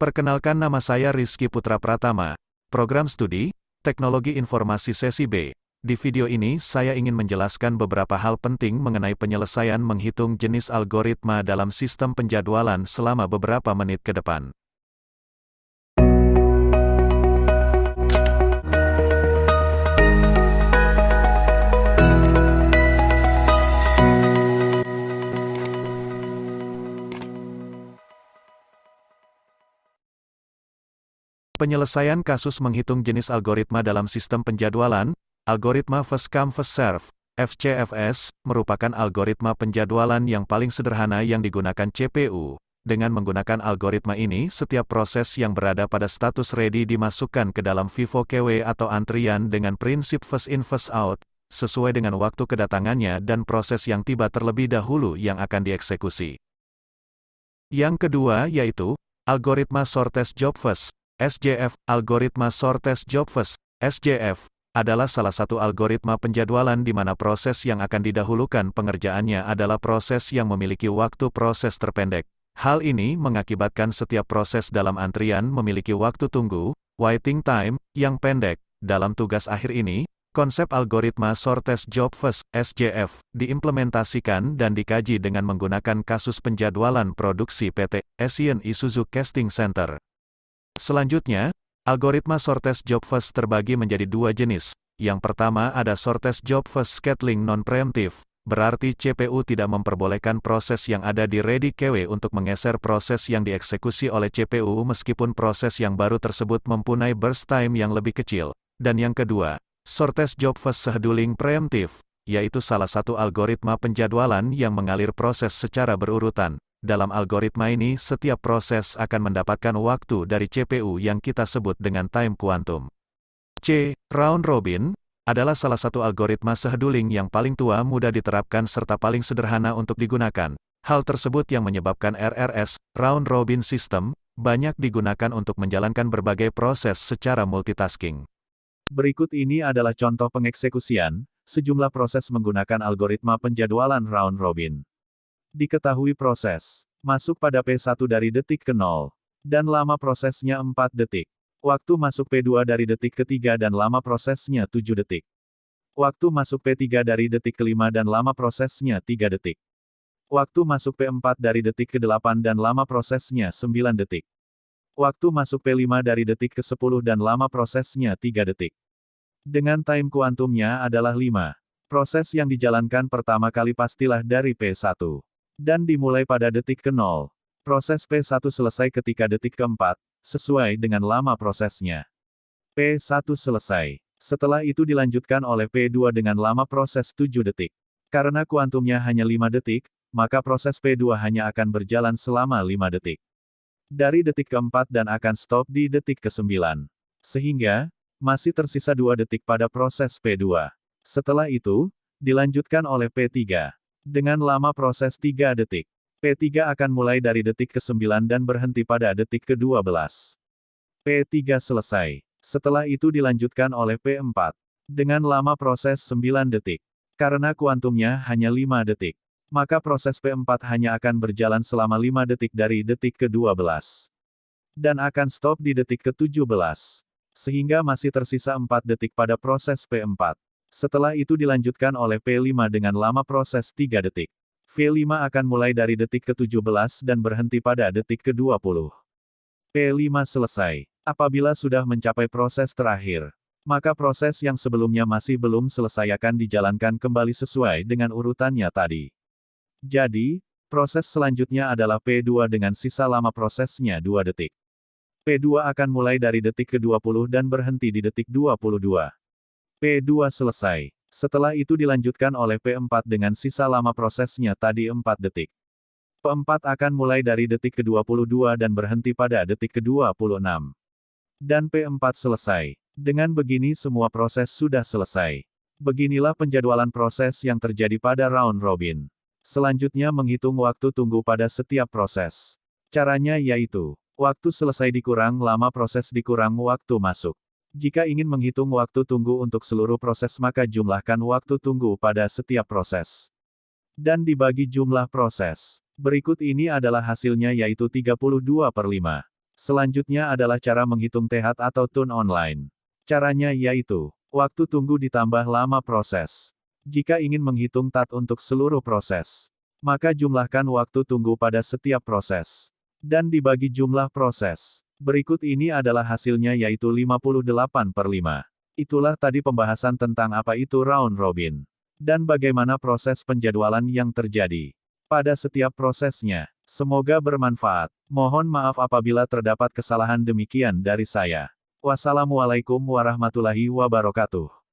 Perkenalkan, nama saya Rizky Putra Pratama, Program Studi Teknologi Informasi Sesi B. Di video ini saya ingin menjelaskan beberapa hal penting mengenai penyelesaian menghitung jenis algoritma dalam sistem penjadwalan selama beberapa menit ke depan. Penyelesaian kasus menghitung jenis algoritma dalam sistem penjadwalan, algoritma First Come First Serve, FCFS, merupakan algoritma penjadwalan yang paling sederhana yang digunakan CPU. Dengan menggunakan algoritma ini, setiap proses yang berada pada status ready dimasukkan ke dalam FIFO queue atau antrian dengan prinsip first in first out, sesuai dengan waktu kedatangannya dan proses yang tiba terlebih dahulu yang akan dieksekusi. Yang kedua yaitu, algoritma Shortest Job First, SJF. Algoritma Shortest Job First, SJF, adalah salah satu algoritma penjadwalan di mana proses yang akan didahulukan pengerjaannya adalah proses yang memiliki waktu proses terpendek. Hal ini mengakibatkan setiap proses dalam antrian memiliki waktu tunggu, waiting time, yang pendek. Dalam tugas akhir ini, konsep algoritma Shortest Job First, SJF, diimplementasikan dan dikaji dengan menggunakan kasus penjadwalan produksi PT Asian Isuzu Casting Center. Selanjutnya, algoritma Shortest Job First terbagi menjadi dua jenis. Yang pertama ada Shortest Job First Scattling Non-Preemptive, berarti CPU tidak memperbolehkan proses yang ada di ready queue untuk menggeser proses yang dieksekusi oleh CPU meskipun proses yang baru tersebut mempunyai burst time yang lebih kecil. Dan yang kedua, Shortest Job First Scheduling Preemptive, yaitu salah satu algoritma penjadwalan yang mengalir proses secara berurutan. Dalam algoritma ini, setiap proses akan mendapatkan waktu dari CPU yang kita sebut dengan time quantum. Round Robin adalah salah satu algoritma scheduling yang paling tua, mudah diterapkan serta paling sederhana untuk digunakan. Hal tersebut yang menyebabkan RRS, Round Robin System, banyak digunakan untuk menjalankan berbagai proses secara multitasking. Berikut ini adalah contoh pengeksekusian sejumlah proses menggunakan algoritma penjadwalan Round Robin. Diketahui proses masuk pada P1 dari detik ke 0, dan lama prosesnya 4 detik. Waktu masuk P2 dari detik ke-3 dan lama prosesnya 7 detik. Waktu masuk P3 dari detik ke-5 dan lama prosesnya 3 detik. Waktu masuk P4 dari detik ke-8 dan lama prosesnya 9 detik. Waktu masuk P5 dari detik ke-10 dan lama prosesnya 3 detik. Dengan time kuantumnya adalah 5. Proses yang dijalankan pertama kali pastilah dari P1. Dan dimulai pada detik ke-0. Proses P1 selesai ketika detik ke-4, sesuai dengan lama prosesnya. P1 selesai. Setelah itu dilanjutkan oleh P2 dengan lama proses 7 detik. Karena kuantumnya hanya 5 detik, maka proses P2 hanya akan berjalan selama 5 detik. Dari detik ke-4 dan akan stop di detik ke-9. Sehingga, masih tersisa 2 detik pada proses P2. Setelah itu, dilanjutkan oleh P3. Dengan lama proses 3 detik. P3 akan mulai dari detik ke-9 dan berhenti pada detik ke-12. P3 selesai. Setelah itu dilanjutkan oleh P4. Dengan lama proses 9 detik. Karena kuantumnya hanya 5 detik. Maka proses P4 hanya akan berjalan selama 5 detik dari detik ke-12. Dan akan stop di detik ke-17. Sehingga masih tersisa 4 detik pada proses P4. Setelah itu dilanjutkan oleh P5 dengan lama proses 3 detik. V5 akan mulai dari detik ke-17 dan berhenti pada detik ke-20. P5 selesai. Apabila sudah mencapai proses terakhir, maka proses yang sebelumnya masih belum selesai akan dijalankan kembali sesuai dengan urutannya tadi. Jadi, proses selanjutnya adalah P2 dengan sisa lama prosesnya 2 detik. P2 akan mulai dari detik ke-20 dan berhenti di detik 22. P2 selesai. Setelah itu dilanjutkan oleh P4 dengan sisa lama prosesnya tadi 4 detik. P4 akan mulai dari detik ke-22 dan berhenti pada detik ke-26. Dan P4 selesai. Dengan begini semua proses sudah selesai. Beginilah penjadwalan proses yang terjadi pada round robin. Selanjutnya menghitung waktu tunggu pada setiap proses. Caranya yaitu, waktu selesai dikurang lama proses dikurang waktu masuk. Jika ingin menghitung waktu tunggu untuk seluruh proses maka jumlahkan waktu tunggu pada setiap proses. Dan dibagi jumlah proses. Berikut ini adalah hasilnya yaitu 32/5. Selanjutnya adalah cara menghitung TH atau tune online. Caranya yaitu, waktu tunggu ditambah lama proses. Jika ingin menghitung TAT untuk seluruh proses, maka jumlahkan waktu tunggu pada setiap proses. Dan dibagi jumlah proses. Berikut ini adalah hasilnya yaitu 58/5. Itulah tadi pembahasan tentang apa itu round robin. Dan bagaimana proses penjadwalan yang terjadi pada setiap prosesnya. Semoga bermanfaat. Mohon maaf apabila terdapat kesalahan demikian dari saya. Wassalamualaikum warahmatullahi wabarakatuh.